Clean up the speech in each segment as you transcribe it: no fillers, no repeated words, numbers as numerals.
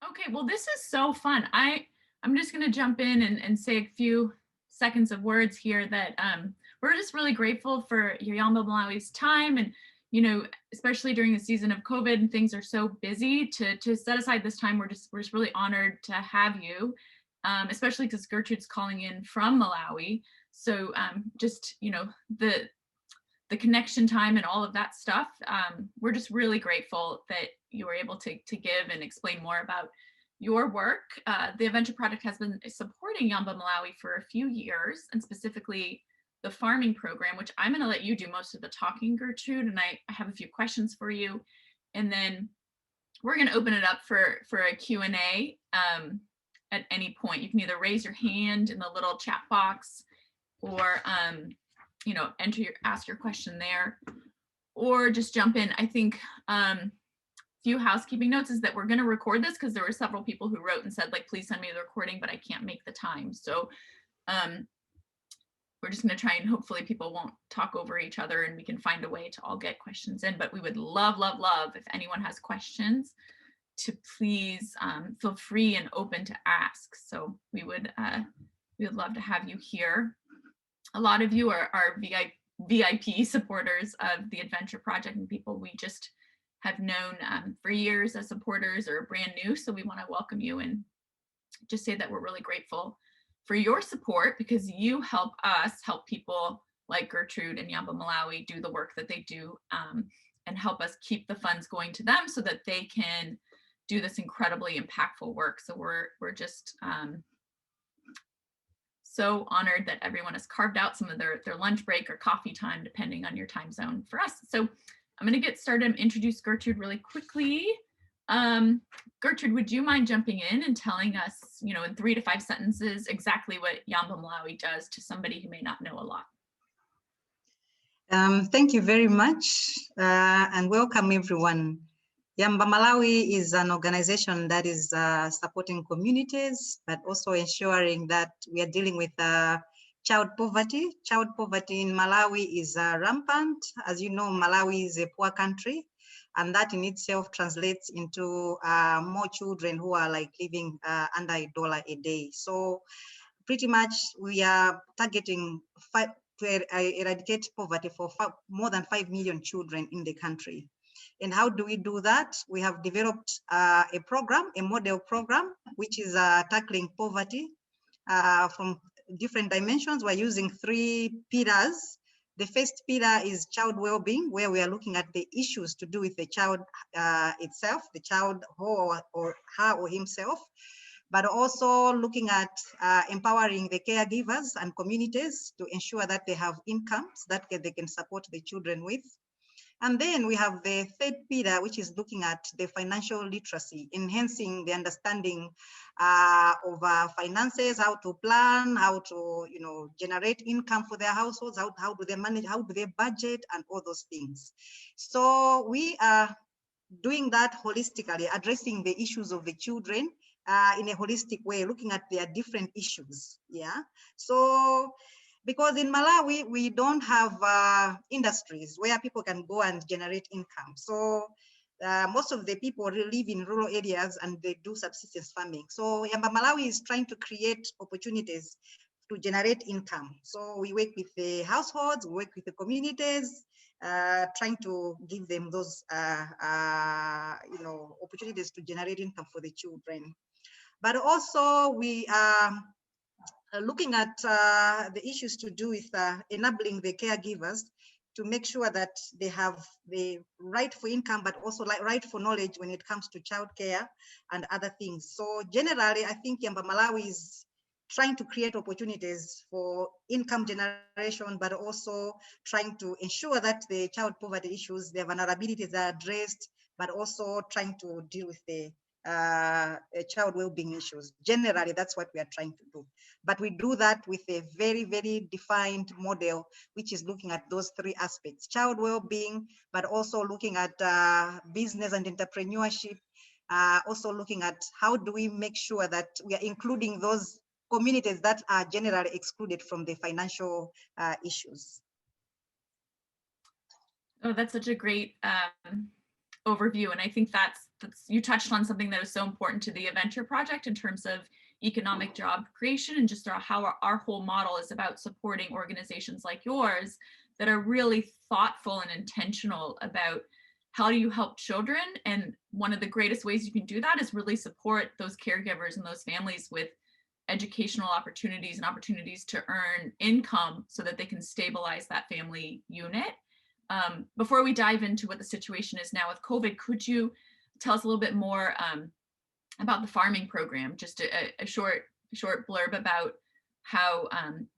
Okay, well, this is so fun. I'm just going to jump in and say a few seconds of words here that we're just really grateful for your Yamba Malawi's time, and especially during the season of COVID and things are so busy, to set aside this time. We're just really honored to have you, especially because Gertrude's calling in from Malawi. So just the connection time and all of that stuff. We're just really grateful that you were able to give and explain more about your work. The Adventure Project has been supporting Yamba Malawi for a few years, and specifically the farming program, which I'm going to let you do most of the talking, Gertrude, and I have a few questions for you. And then we're going to open it up for a Q&A at any point. You can either raise your hand in the little chat box, or ask your question there, or just jump in. I think few housekeeping notes is that we're going to record this because there were several people who wrote and said, like, please send me the recording, but I can't make the time. So we're just going to try, and hopefully people won't talk over each other and we can find a way to all get questions in. But we would love if anyone has questions to please feel free and open to ask. So we would love to have you here. A lot of you are VIP supporters of the Adventure Project, and people we just have known for years as supporters or brand new. So we want to welcome you and just say that we're really grateful for your support, because you help us help people like Gertrude and Yamba Malawi do the work that they do, and help us keep the funds going to them so that they can do this incredibly impactful work. So we're just so honored that everyone has carved out some of their lunch break or coffee time, depending on your time zone, for us. So I'm going to get started and introduce Gertrude really quickly. Gertrude, would you mind jumping in and telling us, in 3 to 5 sentences, exactly what Yamba Malawi does to somebody who may not know a lot? Thank you very much, and welcome everyone. Yamba Malawi is an organization that is supporting communities, but also ensuring that we are dealing with child poverty. Child poverty in Malawi is rampant. As you know, Malawi is a poor country, and that in itself translates into more children who are living under $1 a day. So pretty much we are targeting to eradicate poverty for more than 5 million children in the country. And how do we do that? We have developed a program, a model program, which is tackling poverty from different dimensions. We're using 3 pillars. The first pillar is child well-being, where we are looking at the issues to do with the child itself, the child or her or himself, but also looking at empowering the caregivers and communities to ensure that they have incomes that they can support the children with. And then we have the third pillar, which is looking at the financial literacy, enhancing the understanding of finances, how to plan, how to generate income for their households, how do they manage, how do they budget, and all those things. So we are doing that holistically, addressing the issues of the children in a holistic way, looking at their different issues. Yeah. So because in Malawi, we don't have industries where people can go and generate income. So most of the people live in rural areas and they do subsistence farming. So Yamba Malawi is trying to create opportunities to generate income. So we work with the households, we work with the communities, trying to give them those opportunities to generate income for the children. But also we are looking at the issues to do with enabling the caregivers to make sure that they have the right for income, but also right for knowledge when it comes to childcare and other things. So generally, I think Yamba Malawi is trying to create opportunities for income generation, but also trying to ensure that the child poverty issues, their vulnerabilities are addressed, but also trying to deal with the child well-being issues. Generally, that's what we are trying to do. But we do that with a very, very defined model, which is looking at those 3 aspects: child well-being, but also looking at business and entrepreneurship, also looking at how do we make sure that we are including those communities that are generally excluded from the financial issues. Oh, that's such a great overview. And I think that's you touched on something that is so important to the Adventure Project in terms of economic job creation, and just how our whole model is about supporting organizations like yours that are really thoughtful and intentional about how do you help children. And one of the greatest ways you can do that is really support those caregivers and those families with educational opportunities and opportunities to earn income so that they can stabilize that family unit. Before we dive into what the situation is now with COVID, could you tell us a little bit more about the farming program? Just a short blurb about how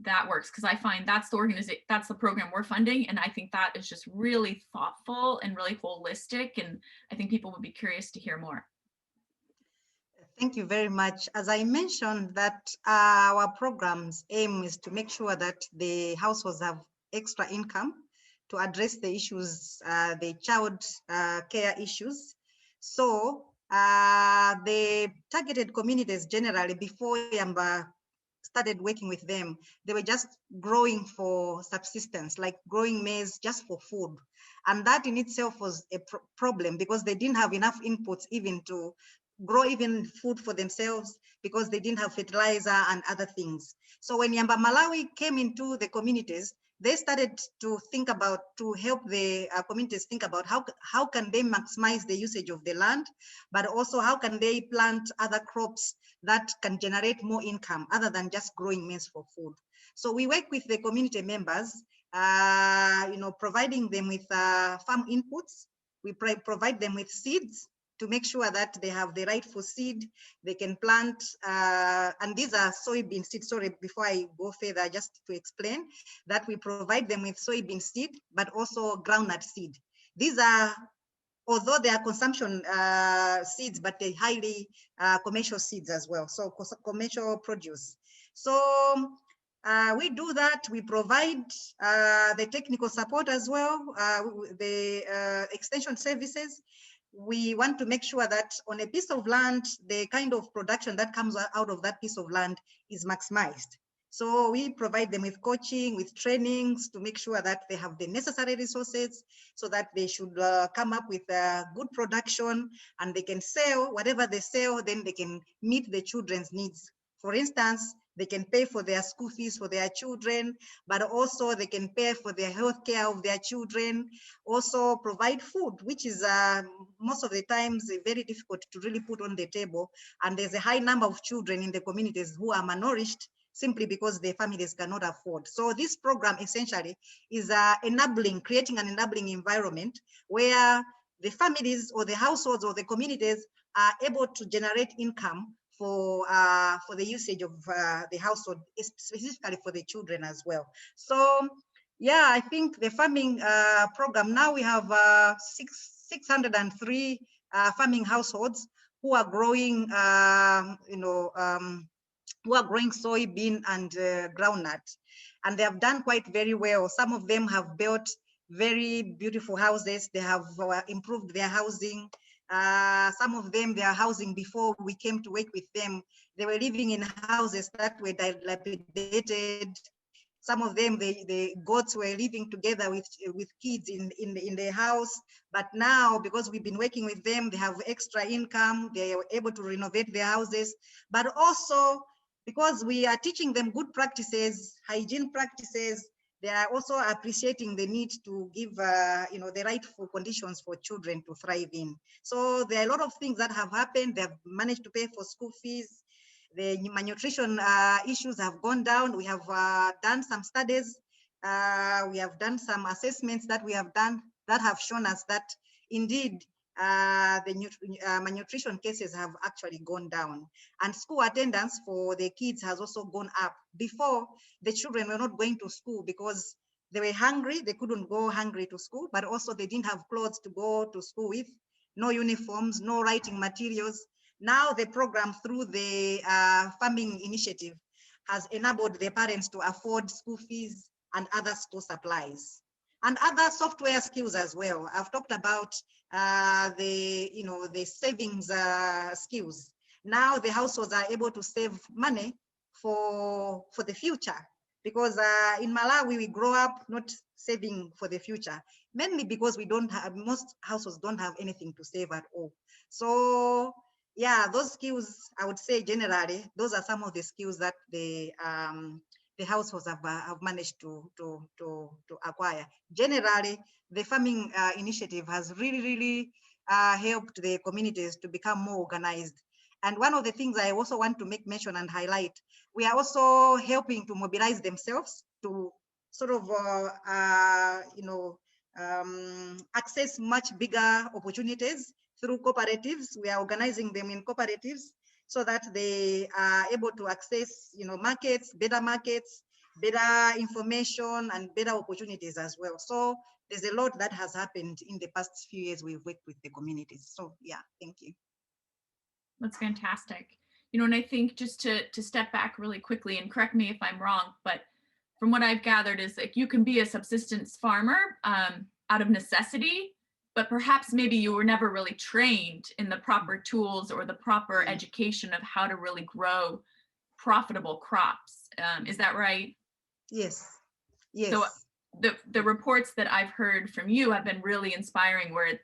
that works, because I find that's the program we're funding, and I think that is just really thoughtful and really holistic, and I think people would be curious to hear more. Thank you very much. As I mentioned, that our program's aim is to make sure that the households have extra income to address the issues, the child care issues. So the targeted communities generally, before Yamba started working with them, they were just growing for subsistence, like growing maize just for food. And that in itself was a problem, because they didn't have enough inputs even to grow even food for themselves, because they didn't have fertilizer and other things. So when Yamba Malawi came into the communities, they started to think about, to help the communities think about how can they maximize the usage of the land, but also how can they plant other crops that can generate more income other than just growing maize for food. So we work with the community members, providing them with farm inputs. We provide them with seeds to make sure that they have the rightful seed, they can plant, and these are soybean seed. Sorry, before I go further, just to explain that we provide them with soybean seed, but also groundnut seed. These are, although they are consumption seeds, but they highly commercial seeds as well, so commercial produce. So we do that. We provide the technical support as well, the extension services. We want to make sure that on a piece of land, the kind of production that comes out of that piece of land is maximized. So we provide them with coaching, with trainings to make sure that they have the necessary resources so that they should come up with good production, and they can sell whatever they sell, then they can meet the children's needs. For instance, they can pay for their school fees for their children, but also they can pay for the health care of their children, also provide food, which is most of the times very difficult to really put on the table. And there's a high number of children in the communities who are malnourished simply because their families cannot afford. So this program essentially is creating an enabling environment where the families or the households or the communities are able to generate income for the usage of the household, specifically for the children as well. So yeah, I think the farming program, now we have 603 farming households who are growing, who are growing soybean and groundnut, and they have done quite very well. Some of them have built very beautiful houses. They have improved their housing. Some of them, their housing before we came to work with them, they were living in houses that were dilapidated. Some of them, the goats were living together with kids in the house. But now, because we've been working with them, they have extra income. They are able to renovate their houses. But also, because we are teaching them good practices, hygiene practices, they are also appreciating the need to give, the rightful conditions for children to thrive in. So there are a lot of things that have happened. They have managed to pay for school fees. The malnutrition issues have gone down. We have done some studies. We have done some assessments that we have done that have shown us that indeed the malnutrition cases have actually gone down, and school attendance for the kids has also gone up. Before, the children were not going to school because they were hungry. They couldn't go hungry to school, but also they didn't have clothes to go to school with, no uniforms, no writing materials. Now the program through the farming initiative has enabled the parents to afford school fees and other school supplies and other software skills as well. I've talked about the savings skills. Now the households are able to save money for the future. because in Malawi, we grow up not saving for the future, mainly because we don't have, most households don't have anything to save at all. So yeah, those skills, I would say generally, those are some of the skills that the households have managed to acquire. Generally, the farming initiative has really helped the communities to become more organized. And one of the things I also want to make mention and highlight, we are also helping to mobilize themselves to sort of, access much bigger opportunities through cooperatives. We are organizing them in cooperatives so that they are able to access, markets, better information, and better opportunities as well. So there's a lot that has happened in the past few years we've worked with the communities. So yeah, thank you. That's fantastic. And I think just to step back really quickly, and correct me if I'm wrong, but from what I've gathered is like you can be a subsistence farmer out of necessity, but perhaps maybe you were never really trained in the proper tools or the proper education of how to really grow profitable crops. Is that right? Yes. Yes. So the reports that I've heard from you have been really inspiring, where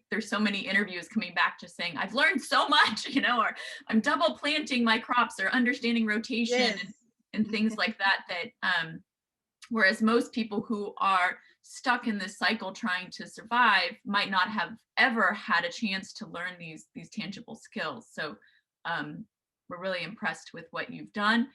there's so many interviews coming back just saying, I've learned so much, or I'm double planting my crops, or understanding rotation. Yes. And things like that, whereas most people who are stuck in this cycle trying to survive might not have ever had a chance to learn these tangible skills. So we're really impressed with what you've done.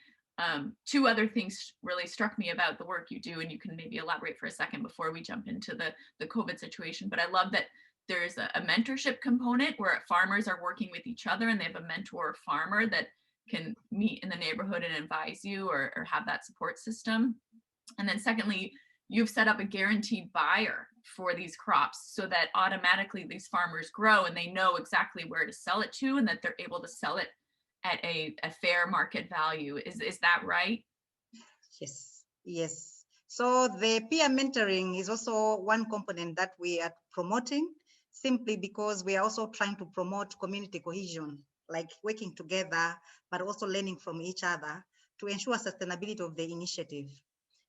Two other things really struck me about the work you do, and you can maybe elaborate for a second before we jump into the COVID situation. But I love that there's a mentorship component where farmers are working with each other and they have a mentor farmer that can meet in the neighborhood and advise you or have that support system. And then secondly, you've set up a guaranteed buyer for these crops so that automatically these farmers grow and they know exactly where to sell it to, and that they're able to sell it at a fair market value. Is that right? Yes, yes. So the peer mentoring is also one component that we are promoting, simply because we are also trying to promote community cohesion, like working together, but also learning from each other to ensure sustainability of the initiative.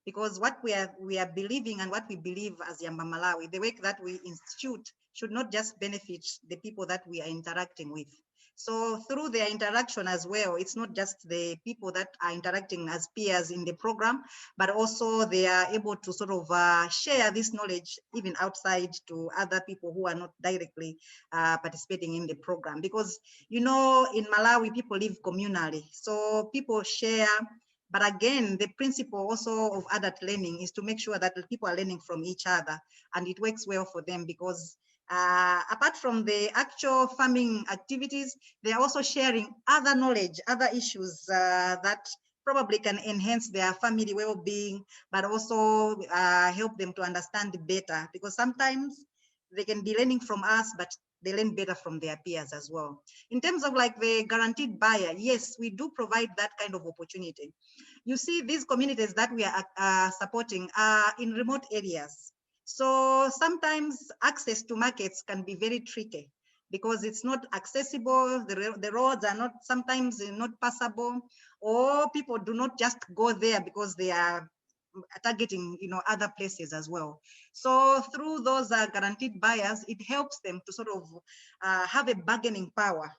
Because what we are believing, and what we believe as Yamba Malawi, the work that we institute should not just benefit the people that we are interacting with. So through their interaction as well, it's not just the people that are interacting as peers in the program, but also they are able to sort of share this knowledge even outside to other people who are not directly participating in the program. Because, in Malawi, people live communally. So people share. But again, the principle also of adult learning is to make sure that people are learning from each other, and it works well for them because apart from the actual farming activities, they are also sharing other knowledge, other issues that probably can enhance their family well-being, but also help them to understand better, because sometimes they can be learning from us, but they learn better from their peers as well. In terms of like the guaranteed buyer, yes, we do provide that kind of opportunity. You see, these communities that we are supporting are in remote areas. So sometimes access to markets can be very tricky because it's not accessible. The roads are not sometimes not passable, or people do not just go there because they are targeting other places as well. So through those guaranteed buyers, it helps them to sort of have a bargaining power.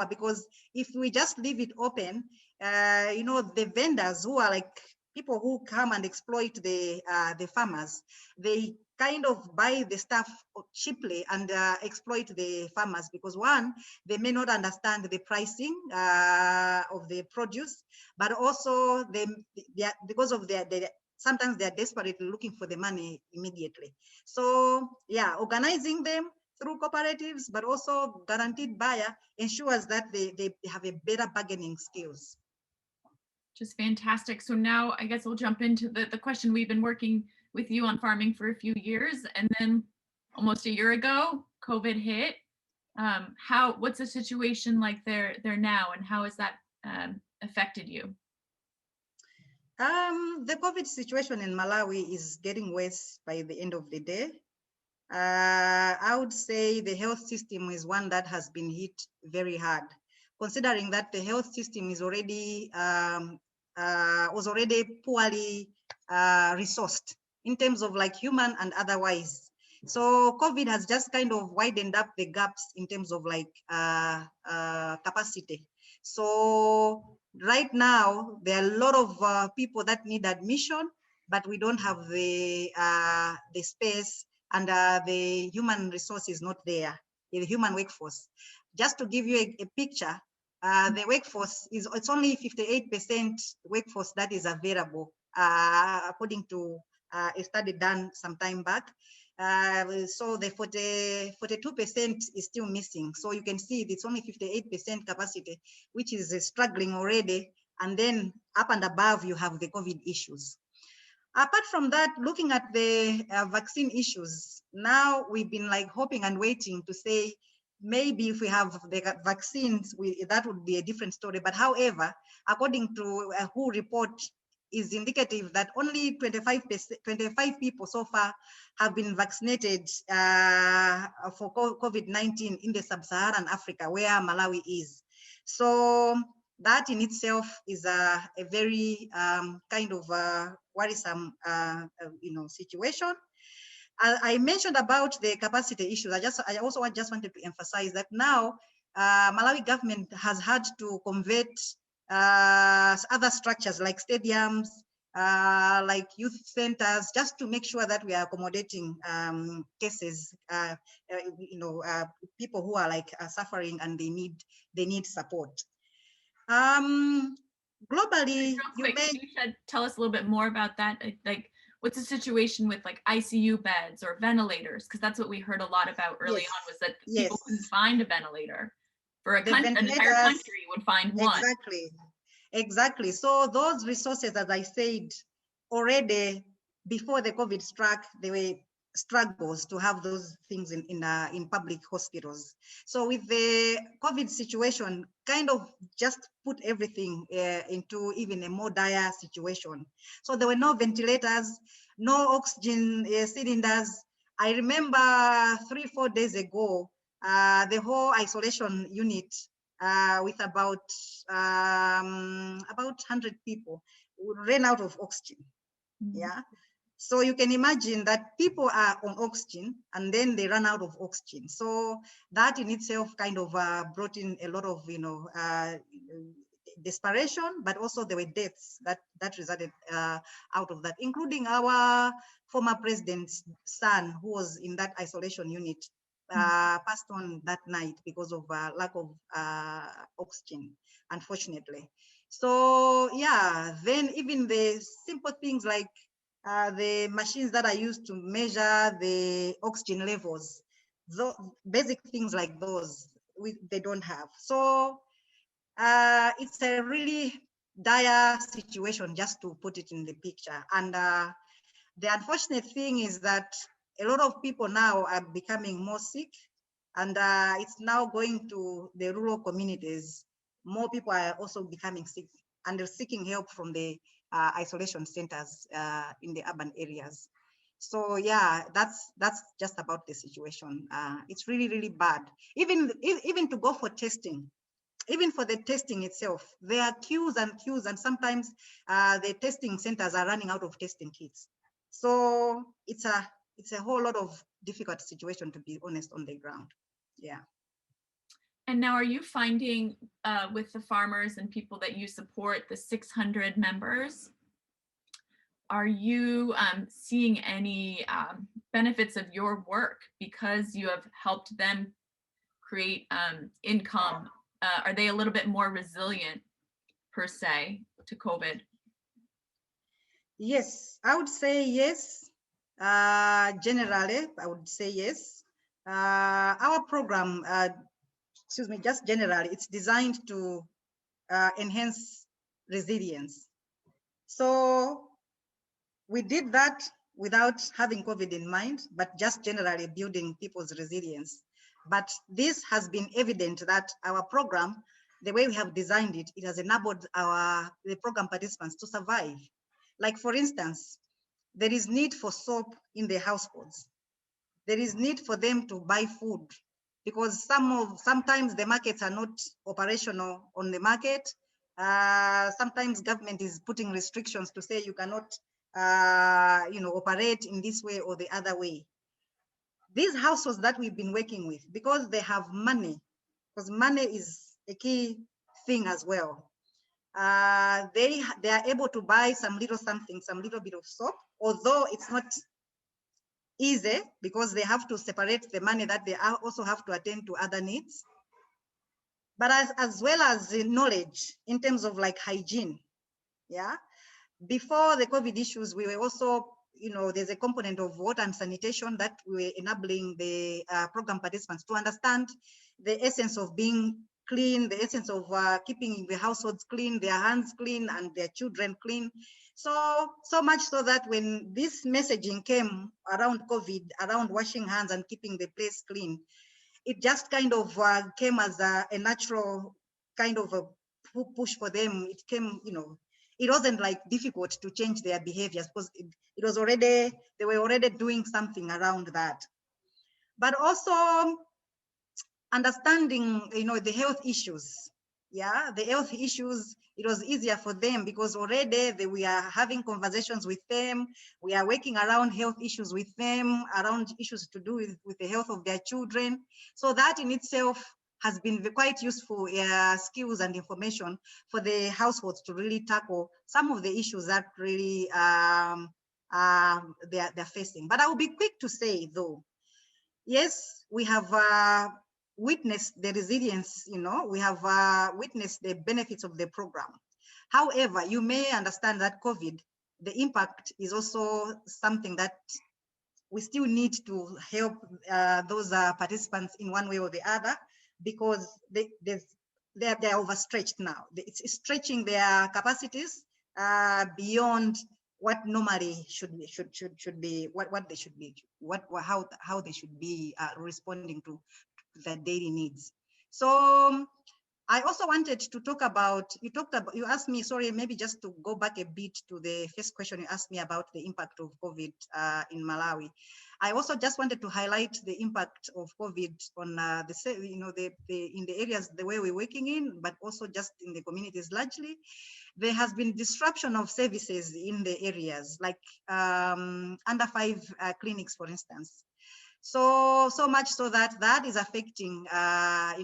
Because if we just leave it open, the vendors who are like people who come and exploit the farmers, they kind of buy the stuff cheaply and exploit the farmers, because one, they may not understand the pricing of the produce, but also because of sometimes they're desperately looking for the money immediately. So yeah, organizing them through cooperatives, but also guaranteed buyer ensures that they have a better bargaining skills. Just fantastic. So now I guess we'll jump into the question. We've been working with you on farming for a few years, and then almost a year ago, COVID hit. What's the situation like there now, and how has that affected you? The COVID situation in Malawi is getting worse by the end of the day. I would say the health system is one that has been hit very hard, considering that the health system is already was already poorly resourced in terms of like human and otherwise. So COVID has just kind of widened up the gaps in terms of like capacity. So right now, there are a lot of people that need admission, but we don't have the space, and the human resource is not there, the human workforce. Just to give you a picture, the workforce it's only 58% workforce that is available, according to a study done some time back. So the 42% is still missing. So you can see it's only 58% capacity, which is struggling already. And then up and above, you have the COVID issues. Apart from that, looking at the vaccine issues, now we've been like hoping and waiting to say, maybe if we have the vaccines, that would be a different story. But however, according to a WHO report, is indicative that only 25 people so far have been vaccinated for COVID-19 in the sub-Saharan Africa, where Malawi is. So that in itself is a very kind of worrisome situation. I mentioned about the capacity issues. I also just wanted to emphasize that now Malawi government has had to convert other structures like stadiums, like youth centers, just to make sure that we are accommodating cases, people who are like suffering and they need support. Globally, can you tell us a little bit more about that? Like, what's the situation with like ICU beds or ventilators? Because that's what we heard a lot about early on, was that people couldn't find a ventilator. For an entire country would find one. Exactly. So those resources, as I said, already before the COVID struck, they were struggles to have those things in public hospitals. So with the COVID situation, kind of just put everything into even a more dire situation. So there were no ventilators, no oxygen cylinders. I remember 3-4 days ago, the whole isolation unit with about 100 people ran out of oxygen. Yeah. So you can imagine that people are on oxygen and then they run out of oxygen. So that in itself kind of brought in a lot of, desperation, but also there were deaths that resulted out of that, including our former president's son, who was in that isolation unit, passed on that night because of lack of oxygen, unfortunately. So yeah, then even the simple things like the machines that are used to measure the oxygen levels, basic things like those, they don't have. So it's a really dire situation, just to put it in the picture. And the unfortunate thing is that a lot of people now are becoming more sick, and it's now going to the rural communities. More people are also becoming sick, and they're seeking help from the isolation centers in the urban areas. So yeah, that's just about the situation. It's really, really bad. Even to go for testing, even for the testing itself, there are queues and queues, and sometimes the testing centers are running out of testing kits. So it's a whole lot of difficult situation, to be honest, on the ground. Yeah. And now, are you finding with the farmers and people that you support, the 600 members, are you seeing any benefits of your work because you have helped them create income? Are they a little bit more resilient, per se, to COVID? Yes, I would say yes. Generally, I would say yes. Our program, just generally, it's designed to enhance resilience. So we did that without having COVID in mind, but just generally building people's resilience. But this has been evident that our program, the way we have designed it, it has enabled the program participants to survive. Like, for instance, there is need for soap in the households. There is need for them to buy food, because sometimes the markets are not operational on the market. Sometimes government is putting restrictions to say you cannot, operate in this way or the other way. These households that we've been working with, because they have money, because money is a key thing as well. They are able to buy some little something, some little bit of soap, although it's not easy because they have to separate the money that they also have to attend to other needs. But as well as the knowledge in terms of like hygiene, yeah. Before the COVID issues, we were also, there's a component of water and sanitation that we were enabling the program participants to understand the essence of being clean, the essence of keeping the households clean, their hands clean, and their children clean. So much so that when this messaging came around COVID, around washing hands and keeping the place clean, it just kind of came as a natural kind of a push for them. It came, it wasn't like difficult to change their behaviors because it was already, they were already doing something around that. But also understanding, the health issues. Yeah, the health issues, it was easier for them because already we are having conversations with them. We are working around health issues with them, around issues to do with the health of their children. So that in itself has been quite useful skills and information for the households to really tackle some of the issues that really they're facing. But I will be quick to say though, yes, we have witnessed the resilience, we have witnessed the benefits of the program. However, you may understand that COVID, the impact is also something that we still need to help those participants in one way or the other, because they're overstretched now. It's stretching their capacities beyond what normally should be what they should be, how they should be responding to their daily needs. So I also wanted to talk about, you asked me, sorry, maybe just to go back a bit to the first question you asked me about the impact of COVID in Malawi. I also just wanted to highlight the impact of COVID on in the areas the way we're working in, but also just in the communities largely. There has been disruption of services in the areas, like under 5 clinics, for instance. So much so that is affecting our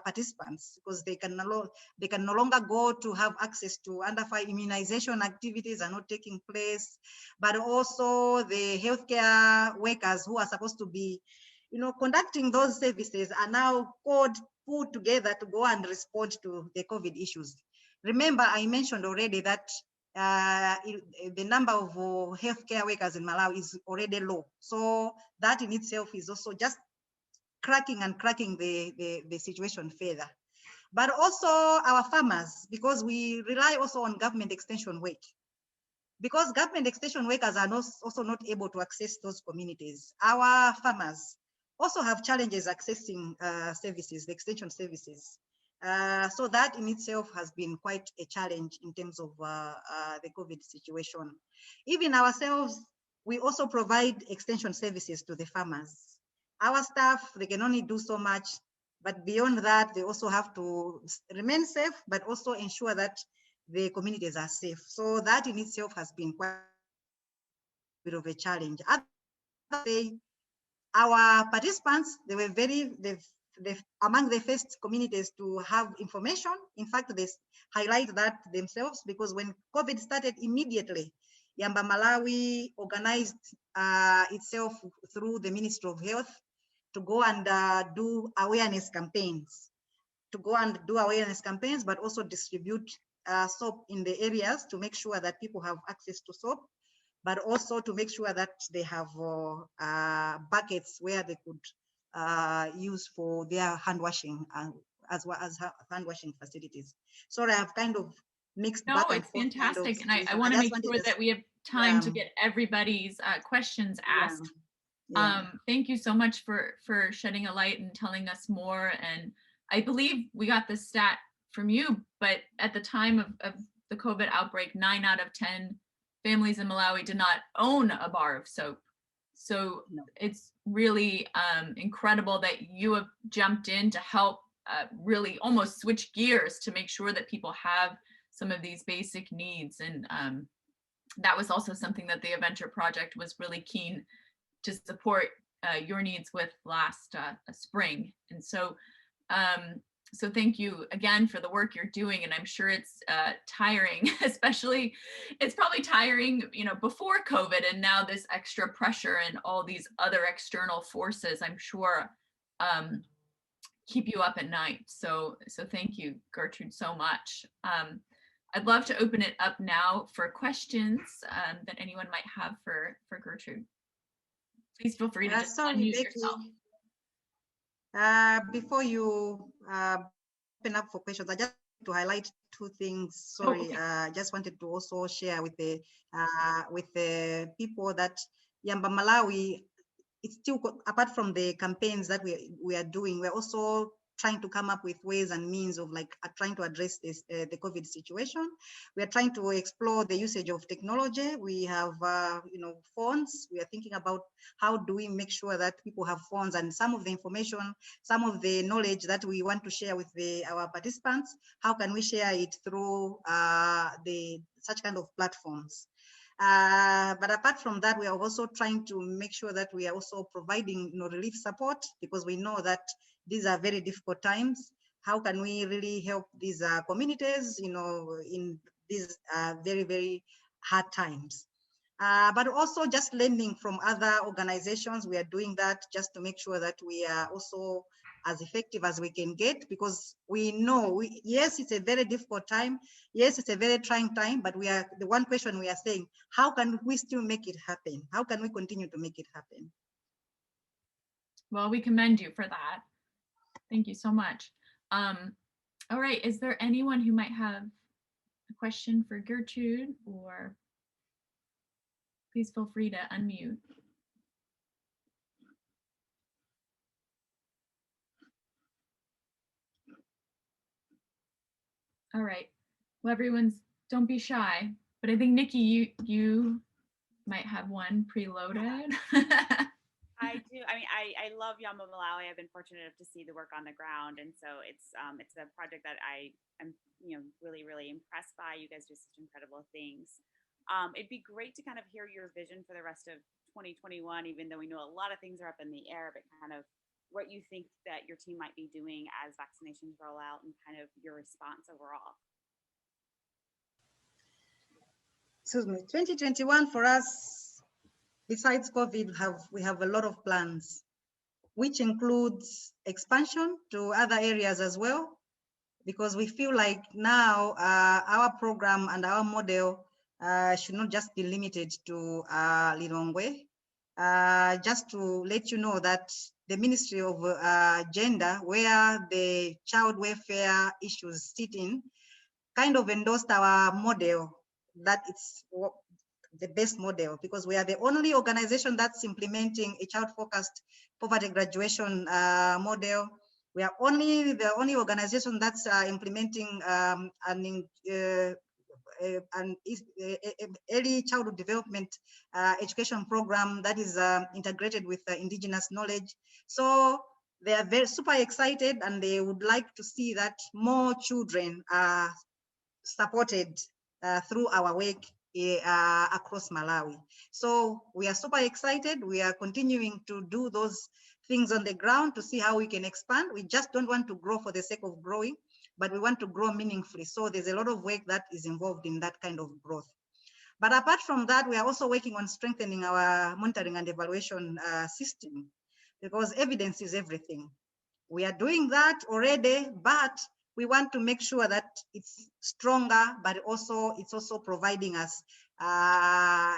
participants, because they can no longer go to have access to under 5 immunization activities are not taking place, but also the healthcare workers who are supposed to be conducting those services are now pulled together to go and respond to the COVID issues. Remember, I mentioned already that the number of healthcare workers in Malawi is already low. So that in itself is also just cracking the situation further. But also our farmers, because we rely also on government extension work. Because government extension workers are also not able to access those communities. Our farmers also have challenges accessing services, the extension services. So that in itself has been quite a challenge in terms of the COVID situation. Even ourselves, we also provide extension services to the farmers. Our staff, they can only do so much, but beyond that, they also have to remain safe, but also ensure that the communities are safe. So that in itself has been quite a bit of a challenge. Our participants, they were among the first communities to have information. In fact, they highlight that themselves, because when COVID started, immediately, Yamba Malawi organized itself through the Ministry of Health to go and do awareness campaigns, but also distribute soap in the areas to make sure that people have access to soap, but also to make sure that they have buckets where they could use for their hand washing, as well as hand washing facilities. Sorry, I've kind of mixed back and forth. No, it's fantastic. And I want to make sure that we have time to get everybody's questions asked. Thank you so much for shedding a light and telling us more. And I believe we got the stat from you, but at the time of the COVID outbreak, 9 out of 10 families in Malawi did not own a bar of soap. So it's really incredible that you have jumped in to help really almost switch gears to make sure that people have some of these basic needs. And that was also something that the Adventure Project was really keen to support your needs with last spring. And so, so thank you again for the work you're doing. And I'm sure it's tiring, especially it's probably tiring, you know, before COVID, and now this extra pressure and all these other external forces, I'm sure keep you up at night. So thank you, Gertrude, so much. I'd love to open it up now for questions that anyone might have for Gertrude. Please feel free to just sorry, unmute Becky. yourself. Before you open up for questions, I just want to highlight two things. Sorry, Oh, okay. just wanted to also share with the people that Yamba Malawi, it's still, apart from the campaigns that we are doing, we're also trying to come up with ways and means of like trying to address this the COVID situation. We are trying to explore the usage of technology. We have you know, phones. We are thinking about how do we make sure that people have phones, and some of the information, some of the knowledge that we want to share with our participants, how can we share it through such kind of platforms. But apart from that, we are also trying to make sure that we are also providing, you know, relief support, because we know that these are very difficult times. How can we really help these communities, you know, in these very, very hard times? But also just learning from other organizations. We are doing that just to make sure that we are also as effective as we can get, because we know, yes, it's a very difficult time. Yes, it's a very trying time, but we are, the one question we are saying, how can we still make it happen? How can we continue to make it happen? Well, we commend you for that. Thank you so much. All right, is there anyone who might have a question for Gertrude, or please feel free to unmute. All right, well, everyone's, don't be shy, but I think Nikki, you might have one preloaded. I do. I mean, I love Yamba Malawi. I've been fortunate enough to see the work on the ground, and so it's a project that I am, you know, really impressed by. You guys do such incredible things. It'd be great to kind of hear your vision for the rest of 2021, even though we know a lot of things are up in the air, but kind of what you think that your team might be doing as vaccinations roll out, and kind of your response overall. Excuse me, 2021 for us, besides COVID, we have a lot of plans, which includes expansion to other areas as well, because we feel like now our program and our model should not just be limited to Lilongwe. Just to let you know that the Ministry of Gender, where the child welfare issues sit in, kind of endorsed our model, that it's the best model, because we are the only organization that's implementing a child-focused poverty graduation model. We are the only organization that's implementing an early childhood development education program that is integrated with indigenous knowledge. So they are very super excited, and they would like to see that more children are supported through our work across Malawi. So we are super excited. We are continuing to do those things on the ground to see how we can expand. We just don't want to grow for the sake of growing, but we want to grow meaningfully. So there's a lot of work that is involved in that kind of growth. But apart from that, we are also working on strengthening our monitoring and evaluation system, because evidence is everything. We are doing that already, but we want to make sure that it's stronger, but also it's also providing us,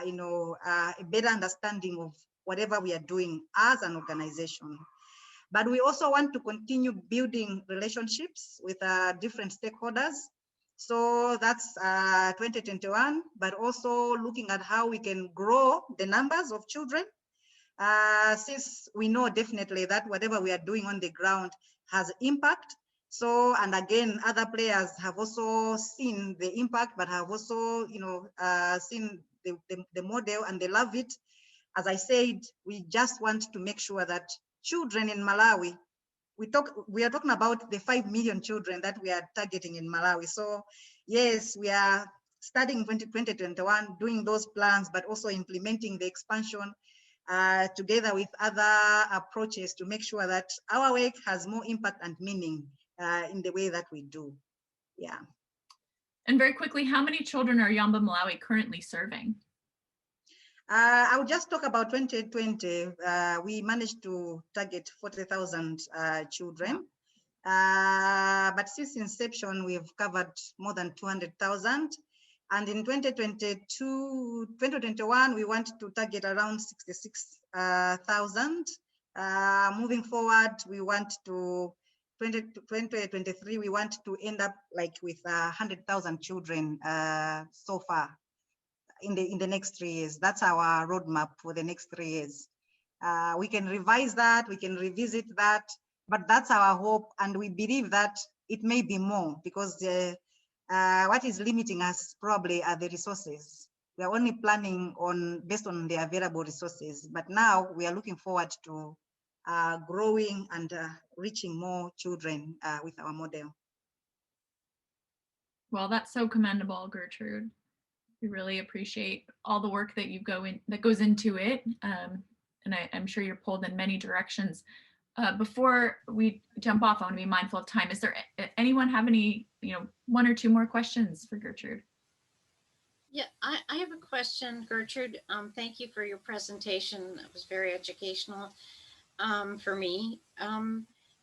you know, a better understanding of whatever we are doing as an organization. But we also want to continue building relationships with different stakeholders. So that's 2021, but also looking at how we can grow the numbers of children, since we know definitely that whatever we are doing on the ground has impact. So, and again, other players have also seen the impact, but have also, you know, seen the model, and they love it. As I said, we just want to make sure that children in Malawi we are talking about the 5 million children that we are targeting in Malawi. So yes, we are starting 2021, doing those plans, but also implementing the expansion together with other approaches to make sure that our work has more impact and meaning in the way that we do. Yeah. And very quickly, how many children are Yamba Malawi currently serving? I will just talk about 2020. We managed to target 40,000 children. But since inception, we've covered more than 200,000. And in 2021, we want to target around 66,000. Moving forward, we want to 2023, we want to end up like with 100,000 children so far in the next 3 years. That's our roadmap for the next 3 years. We can revise that, we can revisit that, but that's our hope, and we believe that it may be more because what is limiting us probably are the resources. We are only planning based on the available resources, but now we are looking forward to growing and reaching more children with our model. Well, that's so commendable, Gertrude. We really appreciate all the work that that goes into it, and I'm sure you're pulled in many directions. Before we jump off, I want to be mindful of time. Is there anyone have any, 1 or 2 more questions for Gertrude? Yeah, I have a question, Gertrude. Thank you for your presentation. It was very educational for me.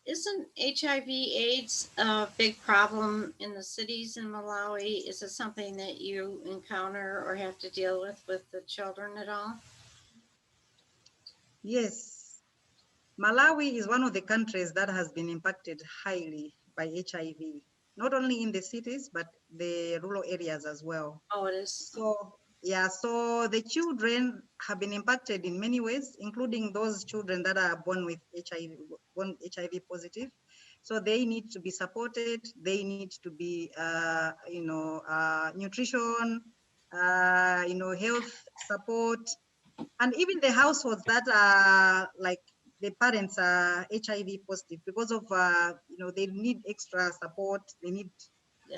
Isn't HIV/AIDS a big problem in the cities in Malawi? Is it something that you encounter or have to deal with the children at all? Yes. Malawi is one of the countries that has been impacted highly by HIV, not only in the cities, but the rural areas as well. Oh, it is? So, yeah, so the children have been impacted in many ways, including those children that are born with HIV positive. So they need to be supported. They need to be, nutrition, health support, and even the households that are like the parents are HIV positive because of, they need extra support. They need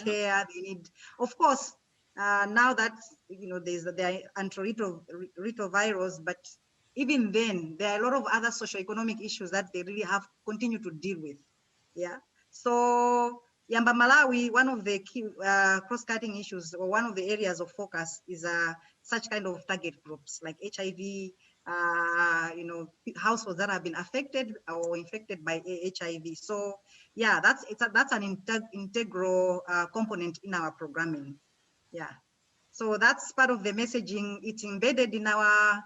care. They need, of course, now that, there are antiretrovirals, but even then, there are a lot of other socioeconomic issues that they really have to continue to deal with. Yeah. So Yamba Malawi, one of the key cross-cutting issues, or one of the areas of focus is such kind of target groups like HIV, households that have been affected or infected by HIV. So yeah, that's an integral component in our programming. Yeah. So that's part of the messaging. It's embedded in our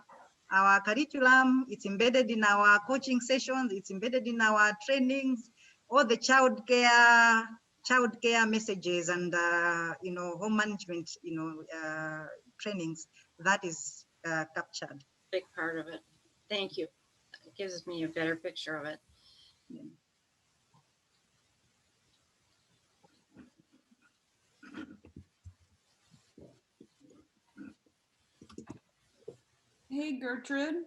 curriculum. It's embedded in our coaching sessions. It's embedded in our trainings, all the child care messages and home management trainings. That is captured. Big part of it. Thank you. It gives me a better picture of it. Yeah. Hey, Gertrude.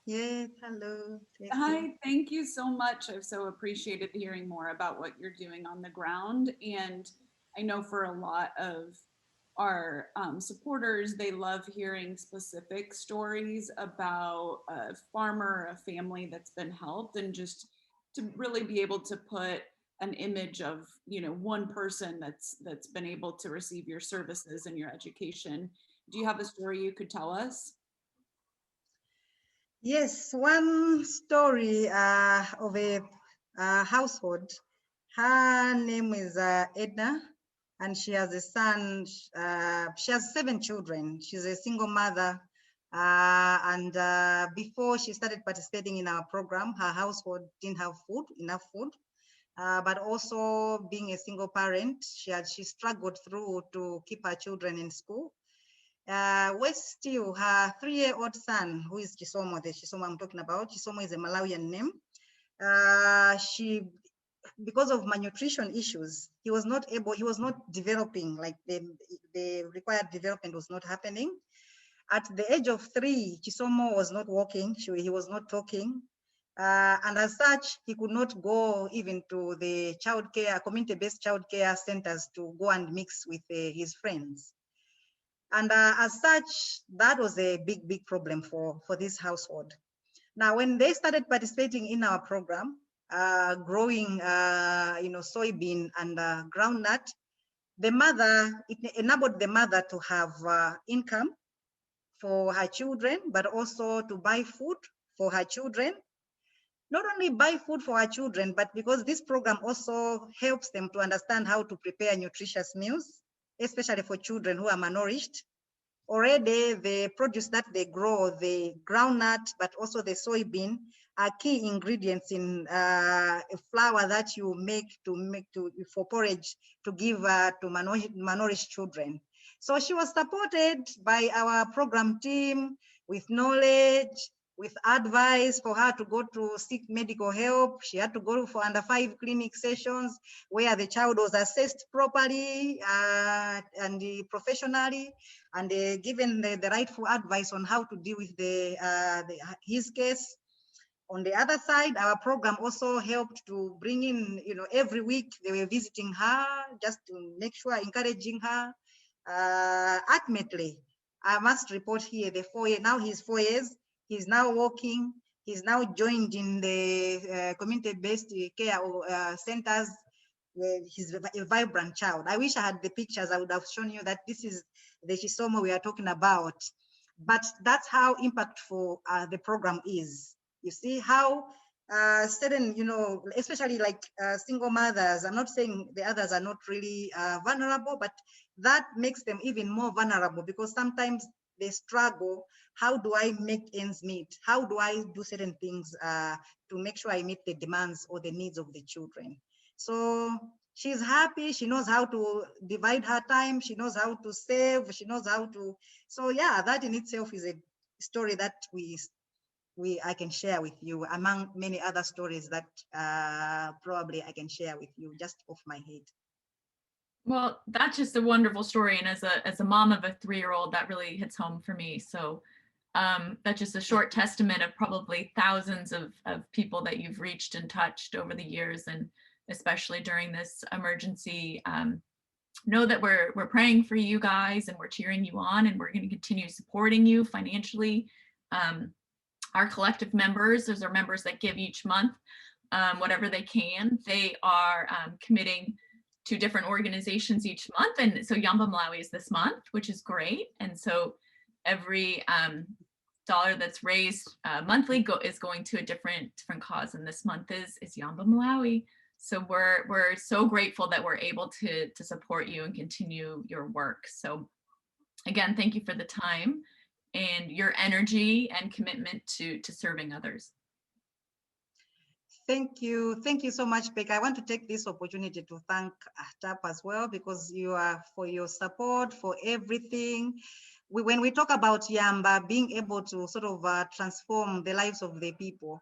Yes, hello. Hi, thank you so much. I've so appreciated hearing more about what you're doing on the ground. And I know for a lot of our supporters, they love hearing specific stories about a farmer, a family that's been helped, and just to really be able to put an image of, one person that's been able to receive your services and your education. Do you have a story you could tell us? Yes, one story of a household. Her name is Edna, and she has a son. She has 7 children. She's a single mother. And before she started participating in our program, her household didn't have enough food. But also being a single parent, she struggled through to keep her children in school. Still, her 3-year-old son, who is Chisomo, the Chisomo I'm talking about, Chisomo is a Malawian name. Because of malnutrition issues, he was not developing, like the required development was not happening. At the age of 3, Chisomo was not walking, he was not talking. And as such, he could not go even to the community-based childcare centers to go and mix with his friends. And as such, that was a big problem for this household. Now, when they started participating in our program, growing, soybean and groundnut, it enabled the mother to have income for her children, but also to buy food for her children. Not only buy food for her children, but because this program also helps them to understand how to prepare nutritious meals, especially for children who are malnourished. Already the produce that they grow, the groundnut, but also the soybean, are key ingredients in a flour that you make for porridge to give to malnourished children. So she was supported by our program team with knowledge, with advice for her to go to seek medical help. She had to go for under 5 clinic sessions where the child was assessed properly and professionally, and given the rightful advice on how to deal with his case. On the other side, our program also helped to bring in, every week they were visiting her just to make sure, encouraging her. Ultimately, I must report here now he's 4 years. He's now walking. He's now joined in the community-based care centers. He's a vibrant child. I wish I had the pictures. I would have shown you that this is the Chisomo we are talking about. But that's how impactful the program is. You see how certain, especially like single mothers, I'm not saying the others are not really vulnerable, but that makes them even more vulnerable because sometimes they struggle. How do I make ends meet? How do I do certain things to make sure I meet the demands or the needs of the children? So she's happy. She knows how to divide her time. She knows how to save. She knows how to. So yeah, that in itself is a story that I can share with you among many other stories that probably I can share with you just off my head. Well, that's just a wonderful story. And as a mom of a 3-year-old, that really hits home for me. So that's just a short testament of probably thousands of people that you've reached and touched over the years, and especially during this emergency. Know that we're praying for you guys, and we're cheering you on, and we're going to continue supporting you financially. Our collective members, those are members that give each month whatever they can. They are committing to different organizations each month. And so Yamba Malawi is this month, which is great. And so every dollar that's raised monthly is going to a different cause. And this month is Yamba Malawi. So we're so grateful that we're able to support you and continue your work. So again, thank you for the time and your energy and commitment to serving others. Thank you so much, Becky. I want to take this opportunity to thank TAP as well, because you are for your support, for everything. When we talk about Yamba being able to sort of transform the lives of the people,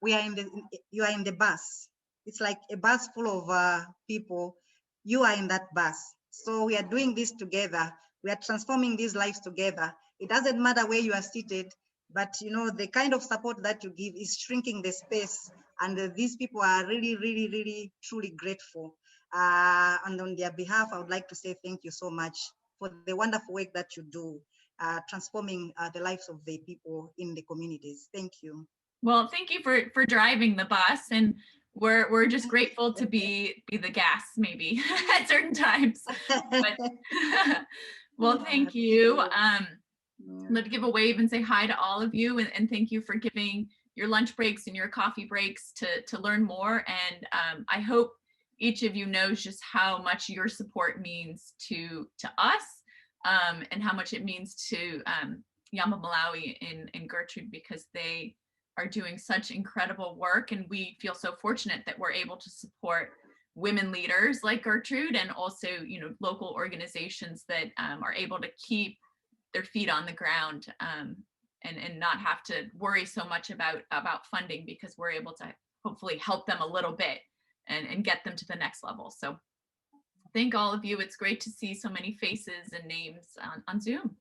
you are in the bus. It's like a bus full of people. You are in that bus. So we are doing this together. We are transforming these lives together. It doesn't matter where you are seated, but the kind of support that you give is shrinking the space. And these people are really, really, really, truly grateful. And on their behalf, I would like to say thank you so much for the wonderful work that you do, transforming the lives of the people in the communities. Thank you. Well, thank you for driving the bus, and we're just grateful to be the gas maybe at certain times. But, well, thank you. Let me give a wave and say hi to all of you, and thank you for giving your lunch breaks and your coffee breaks to learn more. And I hope each of you knows just how much your support means to us, and how much it means to Yamba Malawi and Gertrude, because they are doing such incredible work, and we feel so fortunate that we're able to support women leaders like Gertrude, and also local organizations that are able to keep their feet on the ground, and not have to worry so much about funding, because we're able to hopefully help them a little bit and get them to the next level. So thank all of you. It's great to see so many faces and names on Zoom.